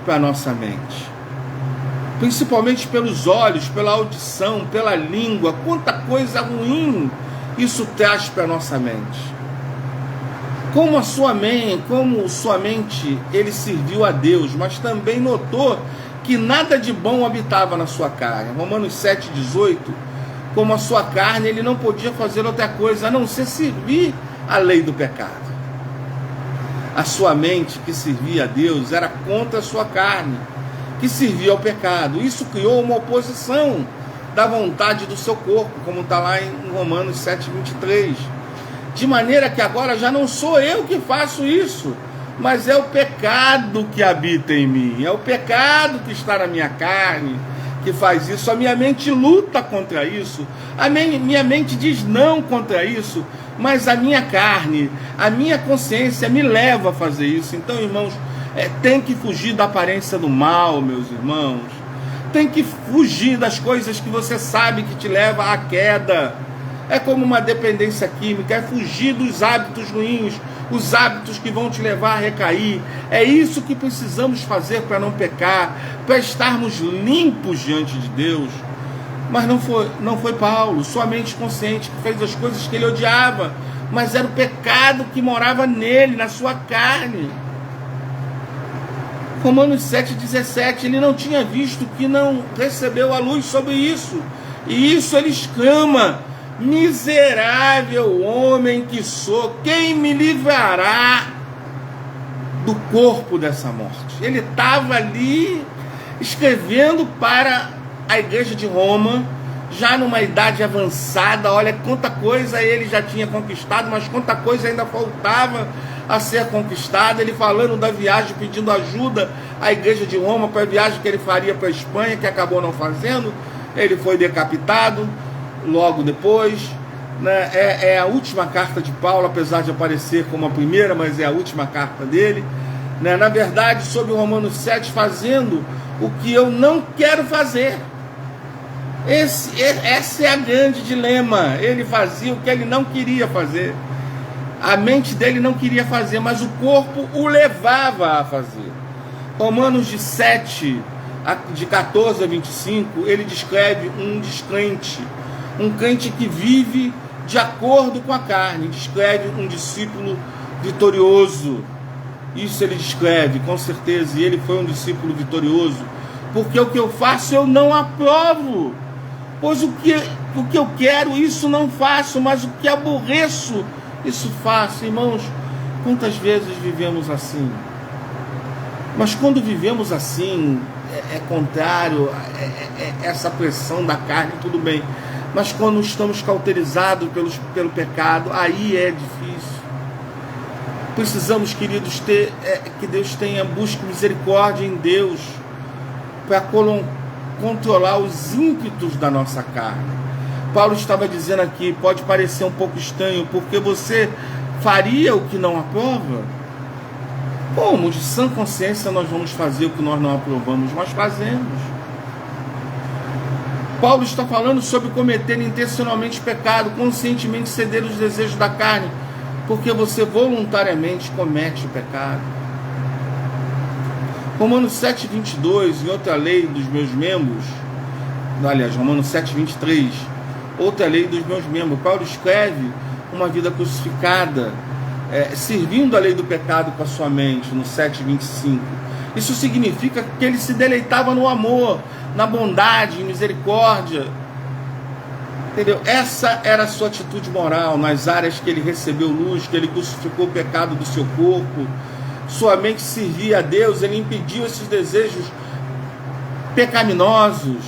para a nossa mente, principalmente pelos olhos, pela audição, pela língua. Quanta coisa ruim isso traz para a nossa mente. Como sua mente ele serviu a Deus, mas também notou que nada de bom habitava na sua carne. Romanos 7,18, como a sua carne, ele não podia fazer outra coisa a não ser servir a lei do pecado. A sua mente que servia a Deus era contra a sua carne, que servia ao pecado. Isso criou uma oposição da vontade do seu corpo, como está lá em Romanos 7,23. De maneira que agora já não sou eu que faço isso, mas é o pecado que habita em mim, é o pecado que está na minha carne que faz isso. A minha mente luta contra isso, a minha mente diz não contra isso, mas a minha carne, a minha consciência me leva a fazer isso. Então, irmãos, tem que fugir da aparência do mal, meus irmãos. Tem que fugir das coisas que você sabe que te leva à queda. É como uma dependência química, é fugir dos hábitos ruins, os hábitos que vão te levar a recair. É isso que precisamos fazer para não pecar, para estarmos limpos diante de Deus. Mas não foi Paulo, sua mente consciente, que fez as coisas que ele odiava, mas era o pecado que morava nele, na sua carne. Romanos 7,17, ele não tinha visto, que não recebeu a luz sobre isso. E isso ele exclama: miserável homem que sou, quem me livrará do corpo dessa morte? Ele estava ali escrevendo para a igreja de Roma, já numa idade avançada. Olha quanta coisa ele já tinha conquistado, mas quanta coisa ainda faltava a ser conquistada. Ele falando da viagem, pedindo ajuda à igreja de Roma para a viagem que ele faria para a Espanha, que acabou não fazendo. Ele foi decapitado logo depois, né? É a última carta de Paulo, apesar de aparecer como a primeira, mas é a última carta dele, né? Na verdade, sobre o Romanos 7, fazendo o que eu não quero fazer. Esse é a grande dilema. Ele fazia o que ele não queria fazer. A mente dele não queria fazer, mas o corpo o levava a fazer. Romanos de 7, de 14 a 25, ele descreve um descrente, um crente que vive de acordo com a carne. Descreve um discípulo vitorioso. Isso ele descreve, com certeza, e ele foi um discípulo vitorioso, porque o que eu faço eu não aprovo, pois o que eu quero, isso não faço, mas o que aborreço, isso faço. Irmãos, quantas vezes vivemos assim? Mas quando vivemos assim, é contrário, essa pressão da carne, tudo bem. Mas quando estamos cauterizados pelo pecado, aí é difícil. Precisamos, queridos, que Deus busque misericórdia em Deus para controlar os ímpetos da nossa carne. Paulo estava dizendo aqui, pode parecer um pouco estranho, porque você faria o que não aprova? Como? De sã consciência nós vamos fazer o que nós não aprovamos, mas fazemos. Paulo está falando sobre cometer intencionalmente pecado, conscientemente ceder os desejos da carne, porque você voluntariamente comete o pecado. Romanos 7,22, em outra lei dos meus membros, aliás, Romanos 7,23, outra lei dos meus membros, Paulo escreve uma vida crucificada, servindo a lei do pecado com a sua mente, no 7,25. Isso significa que ele se deleitava no amor, na bondade, em misericórdia. Entendeu? Essa era a sua atitude moral nas áreas que ele recebeu luz, que ele crucificou o pecado do seu corpo. Sua mente servia a Deus, ele impediu esses desejos pecaminosos.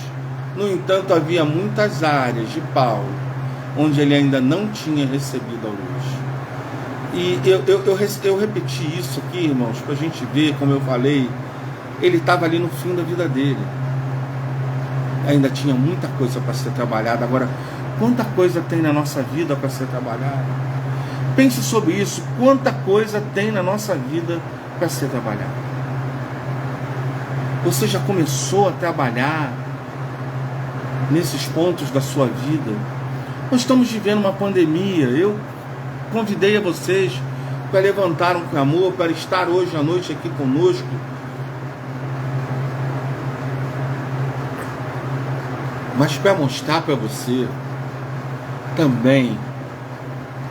No entanto, havia muitas áreas de Paulo onde ele ainda não tinha recebido a luz. E eu repeti isso aqui, irmãos, para a gente ver, como eu falei, ele estava ali no fim da vida dele. Ainda tinha muita coisa para ser trabalhada. Agora, quanta coisa tem na nossa vida para ser trabalhada? Pense sobre isso. Quanta coisa tem na nossa vida para ser trabalhada? Você já começou a trabalhar nesses pontos da sua vida? Nós estamos vivendo uma pandemia. Eu convidei a vocês para levantar um clamor, para estar hoje à noite aqui conosco. Mas para mostrar para você também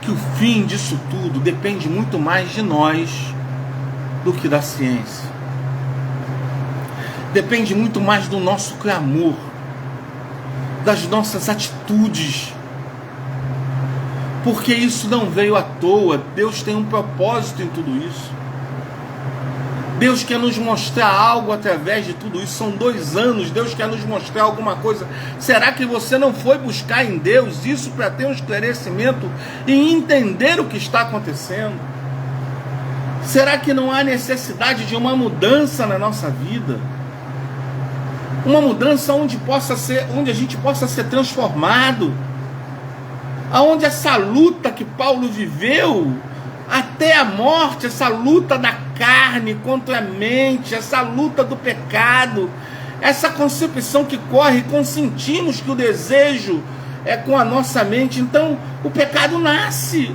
que o fim disso tudo depende muito mais de nós do que da ciência. Depende muito mais do nosso clamor, das nossas atitudes. Porque isso não veio à toa. Deus tem um propósito em tudo isso. Deus quer nos mostrar algo através de tudo isso. São 2 anos, Deus quer nos mostrar alguma coisa. Será que você não foi buscar em Deus isso para ter um esclarecimento e entender o que está acontecendo? Será que não há necessidade de uma mudança na nossa vida? Uma mudança onde a gente possa ser transformado. Aonde essa luta que Paulo viveu até a morte, essa luta da carne contra a mente, essa luta do pecado, essa concepção que corre, consentimos que o desejo é com a nossa mente. Então o pecado nasce,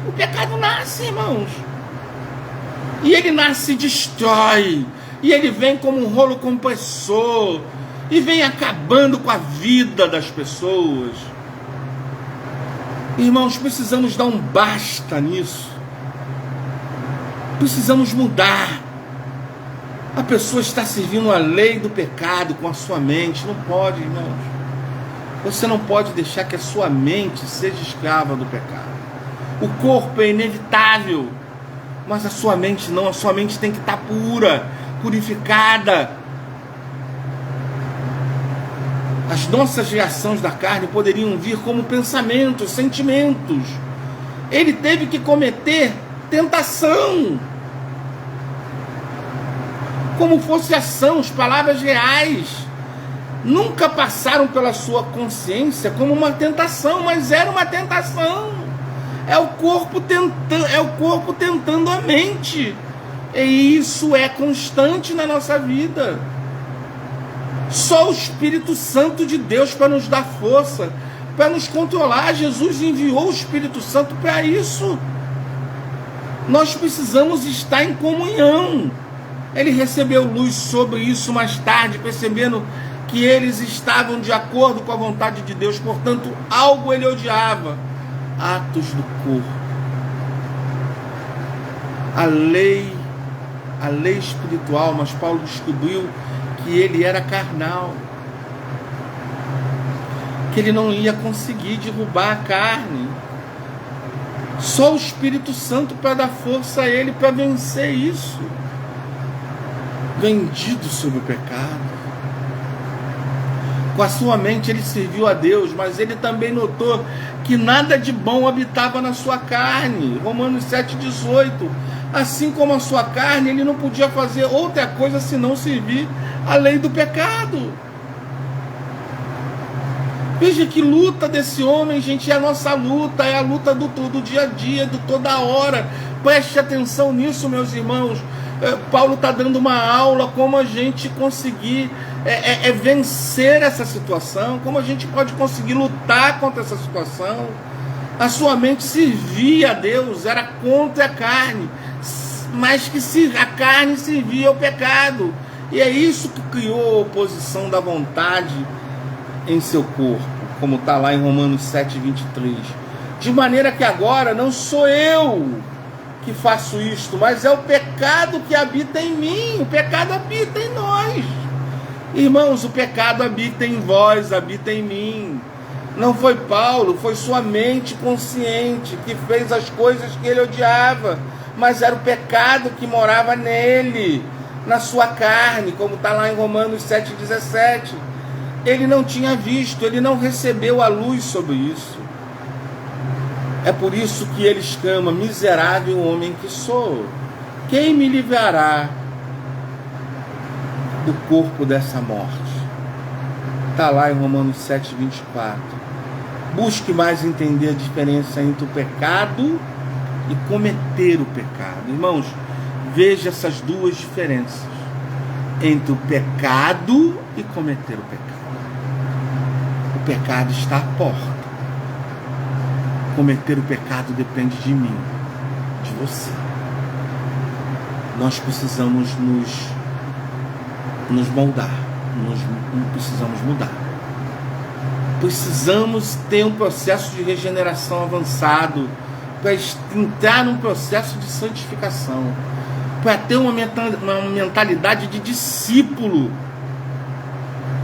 irmãos, e ele nasce e destrói, e ele vem como um rolo compressor, e vem acabando com a vida das pessoas. Irmãos, precisamos dar um basta nisso. Precisamos mudar. A pessoa está servindo a lei do pecado com a sua mente. Não pode, irmãos. Você não pode deixar que a sua mente seja escrava do pecado. O corpo é inevitável, mas a sua mente não. A sua mente tem que estar pura, purificada. As nossas reações da carne poderiam vir como pensamentos, sentimentos. Ele teve que cometer tentação, como fosse ação. As palavras reais nunca passaram pela sua consciência como uma tentação, mas era uma tentação. É o corpo tentando a mente. E isso é constante na nossa vida. Só o Espírito Santo de Deus para nos dar força, para nos controlar. Jesus enviou o Espírito Santo para isso. Nós precisamos estar em comunhão. Ele recebeu luz sobre isso mais tarde, percebendo que eles estavam de acordo com a vontade de Deus. Portanto, algo ele odiava: atos do corpo. A lei espiritual, mas Paulo descobriu que ele era carnal, que ele não ia conseguir derrubar a carne. Só o Espírito Santo para dar força a ele para vencer isso. Vendido sobre o pecado. Com a sua mente ele serviu a Deus, mas ele também notou que nada de bom habitava na sua carne. Romanos 7,18. Assim como a sua carne, ele não podia fazer outra coisa senão servir a lei do pecado. Veja que luta desse homem, gente. É a nossa luta, é a luta do dia a dia, de toda hora. Preste atenção nisso, meus irmãos. Paulo está dando uma aula como a gente conseguir vencer essa situação, como a gente pode conseguir lutar contra essa situação. A sua mente servia a Deus, era contra a carne, mas que a carne servia ao pecado. E é isso que criou a oposição da vontade em seu corpo, como está lá em Romanos 7,23. De maneira que agora não sou eu que faço isto, mas é o pecado que habita em mim. O pecado habita em nós. Irmãos, o pecado habita em vós, habita em mim. Não foi Paulo, foi sua mente consciente que fez as coisas que ele odiava, mas era o pecado que morava nele, na sua carne, como está lá em Romanos 7,17. Ele não tinha visto, ele não recebeu a luz sobre isso. É por isso que ele exclama: miserável homem que sou, quem me livrará do corpo dessa morte? Está lá em Romanos 7,24. Busque mais entender a diferença entre o pecado e cometer o pecado. Irmãos, veja essas duas diferenças entre o pecado e cometer o pecado. O pecado está à porta. Cometer o pecado depende de mim, de você. Nós precisamos nos moldar, precisamos mudar. Precisamos ter um processo de regeneração avançado para entrar num processo de santificação, para ter uma mentalidade de discípulo.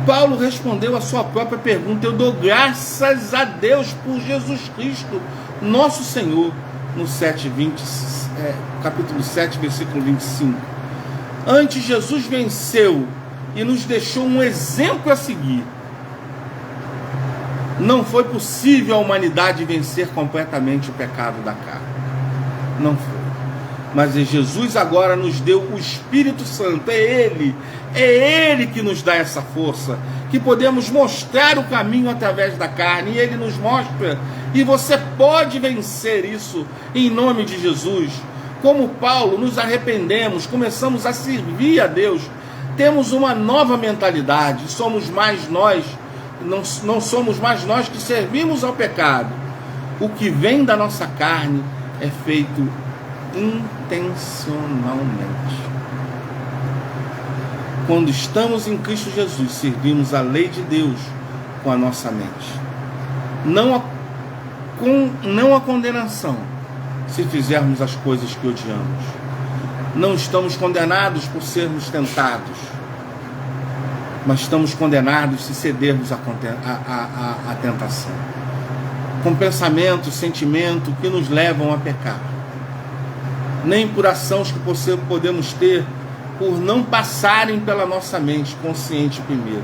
Paulo respondeu a sua própria pergunta: eu dou graças a Deus por Jesus Cristo, nosso Senhor, no capítulo 7, versículo 25. Antes, Jesus venceu e nos deixou um exemplo a seguir. Não foi possível a humanidade vencer completamente o pecado da carne. Não foi. Mas Jesus agora nos deu o Espírito Santo. É Ele que nos dá essa força, que podemos mostrar o caminho através da carne, e Ele nos mostra, e você pode vencer isso em nome de Jesus. Como Paulo, nos arrependemos, começamos a servir a Deus, temos uma nova mentalidade, somos mais nós, não somos mais nós que servimos ao pecado. O que vem da nossa carne é feito intencionalmente. Quando estamos em Cristo Jesus, servimos a lei de Deus com a nossa mente. Não a condenação, se fizermos as coisas que odiamos. Não estamos condenados por sermos tentados, mas estamos condenados se cedermos à tentação, com pensamentos, sentimentos que nos levam a pecar. Nem por ações que podemos ter por não passarem pela nossa mente consciente primeiro,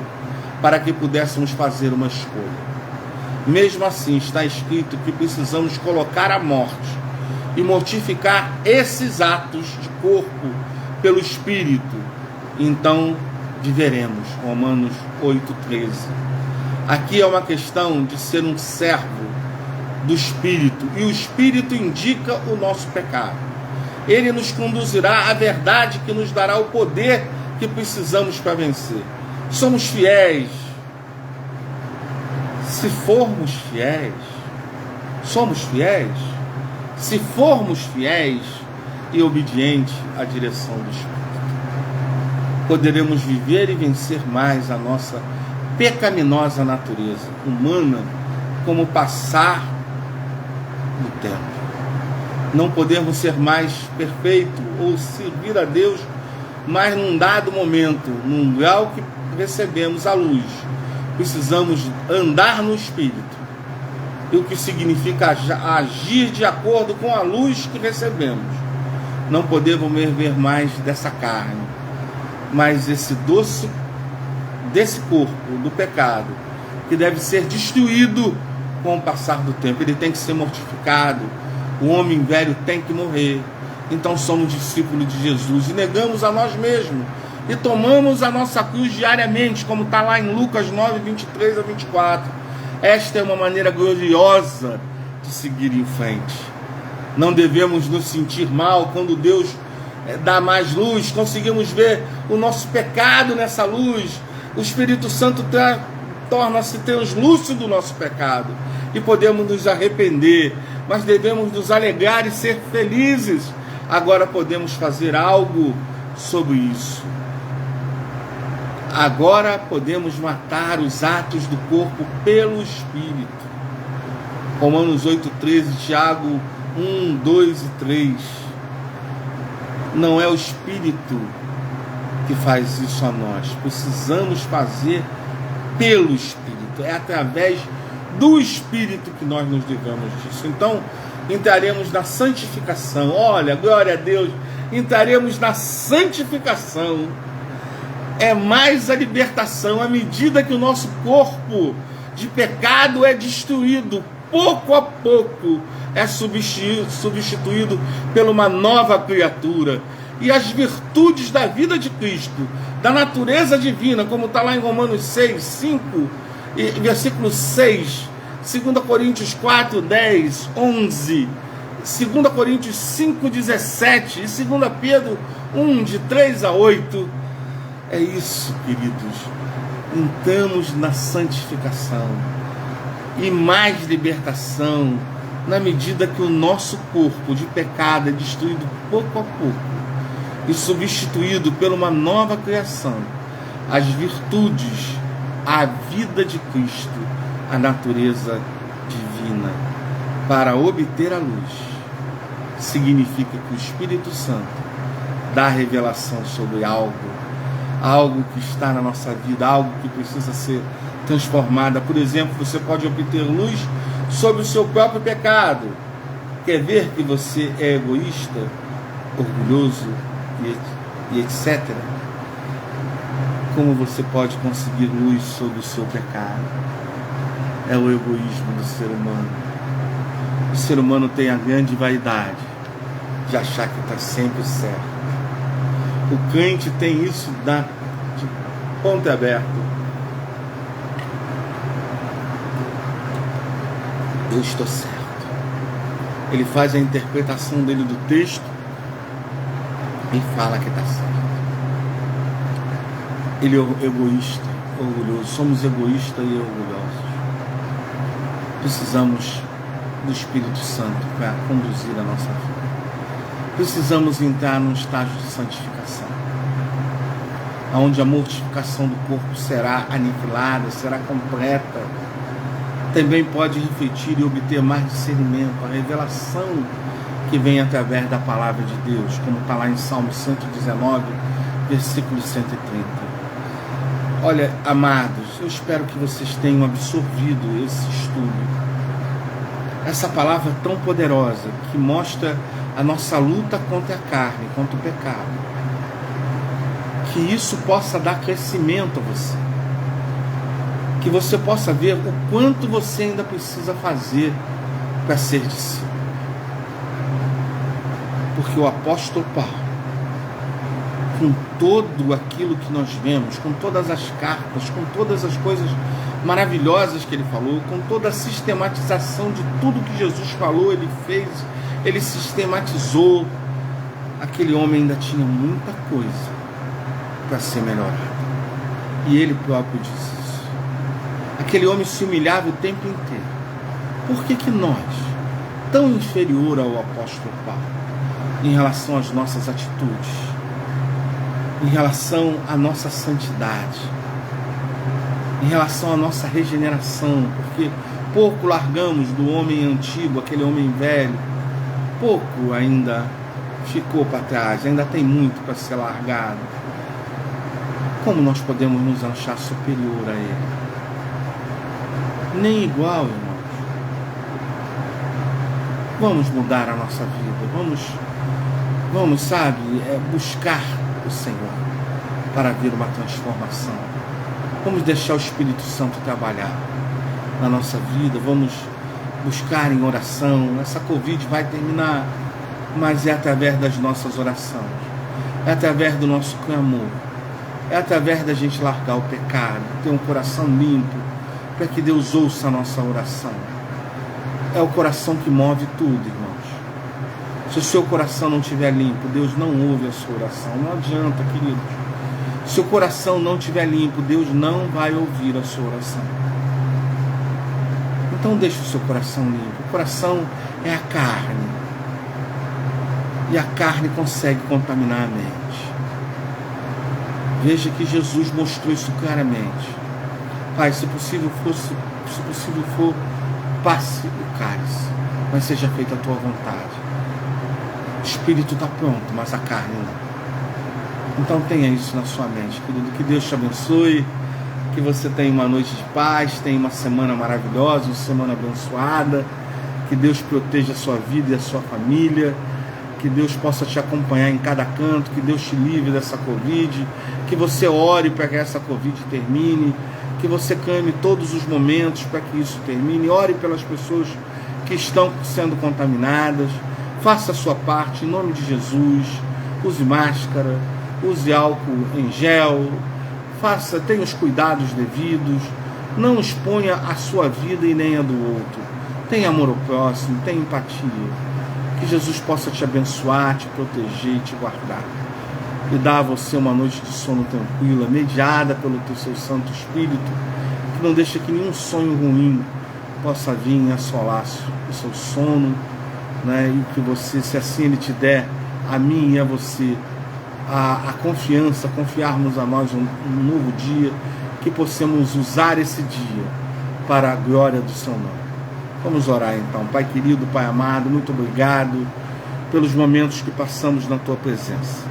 para que pudéssemos fazer uma escolha. Mesmo assim, está escrito que precisamos colocar à morte e mortificar esses atos de corpo pelo Espírito, então viveremos. Romanos 8,13. Aqui é uma questão de ser um servo do Espírito, e o Espírito indica o nosso pecado. Ele nos conduzirá à verdade que nos dará o poder que precisamos para vencer. Somos fiéis. Se formos fiéis, somos fiéis. Se formos fiéis e obedientes à direção do Espírito, poderemos viver e vencer mais a nossa pecaminosa natureza humana, como passar do tempo. Não podemos ser mais perfeitos ou servir a Deus, mas num dado momento, num grau que recebemos a luz, precisamos andar no Espírito, e o que significa agir de acordo com a luz que recebemos. Não podemos ver mais dessa carne, mas esse doce desse corpo, do pecado, que deve ser destruído com o passar do tempo. Ele tem que ser mortificado. O homem velho tem que morrer. Então somos discípulos de Jesus e negamos a nós mesmos e tomamos a nossa cruz diariamente, como está lá em Lucas 9, 23 a 24. Esta é uma maneira gloriosa de seguir em frente. Não devemos nos sentir mal quando Deus dá mais luz, conseguimos ver o nosso pecado nessa luz. O Espírito Santo torna-se translúcido do nosso pecado e podemos nos arrepender, mas devemos nos alegrar e ser felizes. Agora podemos fazer algo sobre isso. Agora podemos matar os atos do corpo pelo Espírito. Romanos 8,13, Tiago 1, 2 e 3. Não é o Espírito que faz isso a nós. Precisamos fazer pelo Espírito. É através do Espírito que nós nos livramos disso. Então, entraremos na santificação. Olha, glória a Deus. Entraremos na santificação. É mais a libertação. À medida que o nosso corpo de pecado é destruído, pouco a pouco é substituído por uma nova criatura. E as virtudes da vida de Cristo, da natureza divina, como está lá em Romanos 6, 5, versículo 6, 2 Coríntios 4, 10, 11, 2 Coríntios 5, 17 e 2 Pedro 1, de 3 a 8. É isso, queridos. Entramos na santificação e mais libertação, na medida que o nosso corpo de pecado é destruído pouco a pouco e substituído por uma nova criação, as virtudes, a vida de Cristo, a natureza divina, para obter a luz. significa que o Espírito Santo dá revelação sobre algo que está na nossa vida, algo que precisa ser transformado. Por exemplo, você pode obter luz sobre o seu próprio pecado. Quer ver que você é egoísta, orgulhoso e etc? Como você pode conseguir luz sobre o seu pecado? É o egoísmo do ser humano. O ser humano tem a grande vaidade de achar que está sempre certo. O crente tem isso de ponto aberto. Eu estou certo. Ele faz a interpretação dele do texto e fala que está certo. Ele é egoísta, orgulhoso. Somos egoístas e orgulhosos. Precisamos do Espírito Santo para conduzir a nossa vida. Precisamos entrar num estágio de santificação, onde a mortificação do corpo será aniquilada, será completa. Também pode refletir e obter mais discernimento, a revelação que vem através da palavra de Deus, como está lá em Salmo 119, versículo 130. Olha, amados, eu espero que vocês tenham absorvido esse estudo, essa palavra tão poderosa que mostra a nossa luta contra a carne, contra o pecado. Que isso possa dar crescimento a você. Que você possa ver o quanto você ainda precisa fazer para ser discípulo. Porque o apóstolo Paulo, com tudo aquilo que nós vemos, com todas as cartas, com todas as coisas maravilhosas que ele falou, com toda a sistematização de tudo que Jesus falou, ele fez, ele sistematizou, aquele homem ainda tinha muita coisa para ser melhorado. E ele próprio disse isso. Aquele homem se humilhava o tempo inteiro. Por que nós, tão inferior ao apóstolo Paulo, em relação às nossas atitudes, em relação à nossa santidade, em relação à nossa regeneração, porque pouco largamos do homem antigo, aquele homem velho, pouco ainda ficou para trás, ainda tem muito para ser largado. Como nós podemos nos achar superior a ele? Nem igual, irmãos. Vamos mudar a nossa vida, vamos, sabe, buscar o Senhor para ver uma transformação. Vamos deixar o Espírito Santo trabalhar na nossa vida, vamos buscar em oração. Essa Covid vai terminar, mas é através das nossas orações, é através do nosso clamor, é através da gente largar o pecado, ter um coração limpo, para que Deus ouça a nossa oração. É o coração que move tudo, irmãos. Se o seu coração não estiver limpo, Deus não ouve a sua oração. Não adianta, queridos. Se o coração não estiver limpo, Deus não vai ouvir a sua oração. Então deixe o seu coração limpo. O coração é a carne. E a carne consegue contaminar a mente. Veja que Jesus mostrou isso claramente. Pai, se possível for, passe o cálice, mas seja feita a tua vontade. O espírito está pronto, mas a carne não. Então tenha isso na sua mente, querido. Que Deus te abençoe, que você tenha uma noite de paz, tenha uma semana maravilhosa, uma semana abençoada, que Deus proteja a sua vida e a sua família, que Deus possa te acompanhar em cada canto, que Deus te livre dessa Covid, que você ore para que essa Covid termine, que você clame todos os momentos para que isso termine, ore pelas pessoas que estão sendo contaminadas, faça a sua parte em nome de Jesus, use máscara, use álcool em gel, tenha os cuidados devidos, não exponha a sua vida e nem a do outro, tenha amor ao próximo, tenha empatia, que Jesus possa te abençoar, te proteger e te guardar, e dar a você uma noite de sono tranquila, mediada pelo teu seu Santo Espírito, que não deixa que nenhum sonho ruim possa vir assolar o seu sono, né? E que você, se assim Ele te der, a mim e a você, a confiança, confiarmos a nós um novo dia, que possamos usar esse dia para a glória do seu nome. Vamos orar então. Pai querido, Pai amado, muito obrigado pelos momentos que passamos na Tua presença.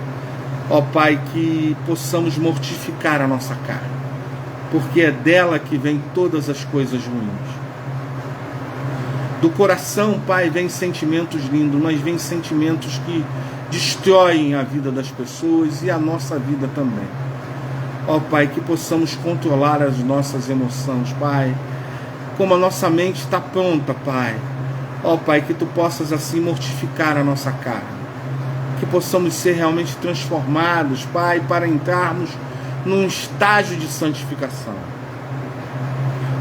Ó Pai, que possamos mortificar a nossa carne, porque é dela que vem todas as coisas ruins. Do coração, Pai, vem sentimentos lindos, mas vem sentimentos que destroem a vida das pessoas e a nossa vida também. Ó Pai, que possamos controlar as nossas emoções, Pai, como a nossa mente está pronta, Pai. Ó Pai, que Tu possas assim mortificar a nossa carne, que possamos ser realmente transformados, Pai, para entrarmos num estágio de santificação,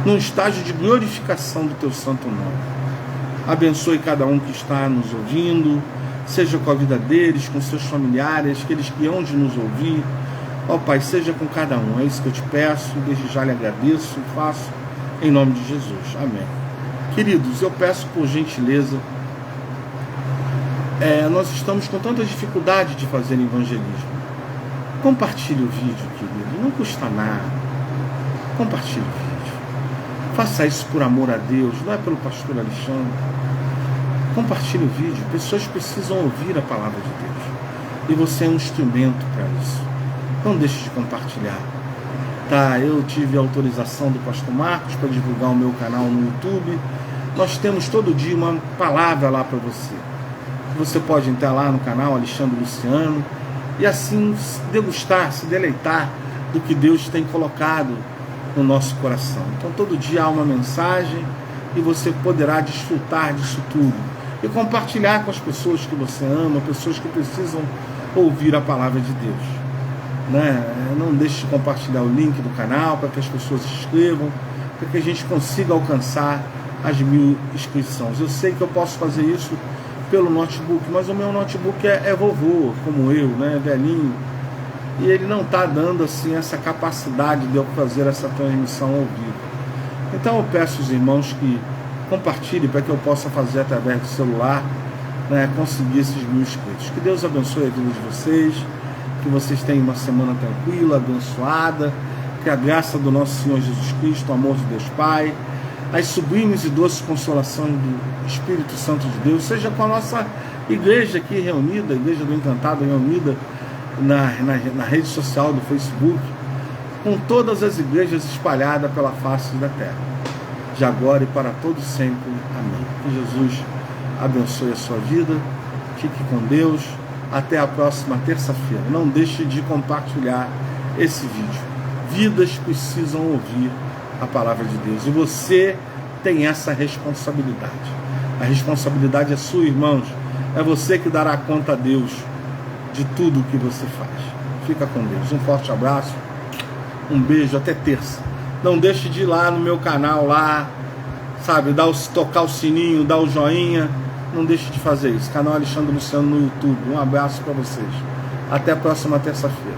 num estágio de glorificação do Teu santo nome. Abençoe cada um que está nos ouvindo, seja com a vida deles, com seus familiares, aqueles que hão de nos ouvir. Ó Pai, seja com cada um, é isso que eu te peço, desde já lhe agradeço e faço em nome de Jesus. Amém. Queridos, eu peço por gentileza, nós estamos com tanta dificuldade de fazer evangelismo. Compartilhe o vídeo, querido, não custa nada. Compartilhe o vídeo. Faça isso por amor a Deus, não é pelo pastor Alexandre. Compartilhe o vídeo, pessoas precisam ouvir a palavra de Deus. E você é um instrumento para isso. Não deixe de compartilhar. Tá, eu tive a autorização do pastor Marcos para divulgar o meu canal no YouTube. Nós temos todo dia uma palavra lá para você. Você pode entrar lá no canal Alexandre Luciano e assim degustar, se deleitar do que Deus tem colocado no nosso coração. Então todo dia há uma mensagem e você poderá desfrutar disso tudo e compartilhar com as pessoas que você ama, pessoas que precisam ouvir a palavra de Deus, né? Não deixe de compartilhar o link do canal para que as pessoas se inscrevam, para que a gente consiga alcançar as 1000 inscrições. Eu sei que eu posso fazer isso pelo notebook, mas o meu notebook é vovô, como eu, né? Velhinho, e ele não está dando assim essa capacidade de eu fazer essa transmissão ao vivo. Então eu peço aos irmãos que compartilhem para que eu possa fazer através do celular, né, conseguir esses 1000 inscritos. Que Deus abençoe a vida de vocês, que vocês tenham uma semana tranquila, abençoada, que a graça do nosso Senhor Jesus Cristo, o amor de Deus Pai, as sublimes e doces consolações do Espírito Santo de Deus, seja com a nossa igreja aqui reunida, a Igreja do Encantado reunida na rede social do Facebook, com todas as igrejas espalhadas pela face da terra, de agora e para todos sempre. Amém. Que Jesus abençoe a sua vida, fique com Deus, até a próxima terça-feira. Não deixe de compartilhar esse vídeo. Vidas precisam ouvir a palavra de Deus, e você tem essa responsabilidade. A responsabilidade é sua, irmãos. É você que dará conta a Deus de tudo o que você faz. Fica com Deus. Um forte abraço, um beijo, até terça. Não deixe de ir lá no meu canal lá, sabe, tocar o sininho, dar o joinha. Não deixe de fazer isso. Canal Alexandre Luciano no YouTube. Um abraço para vocês. Até a próxima terça-feira.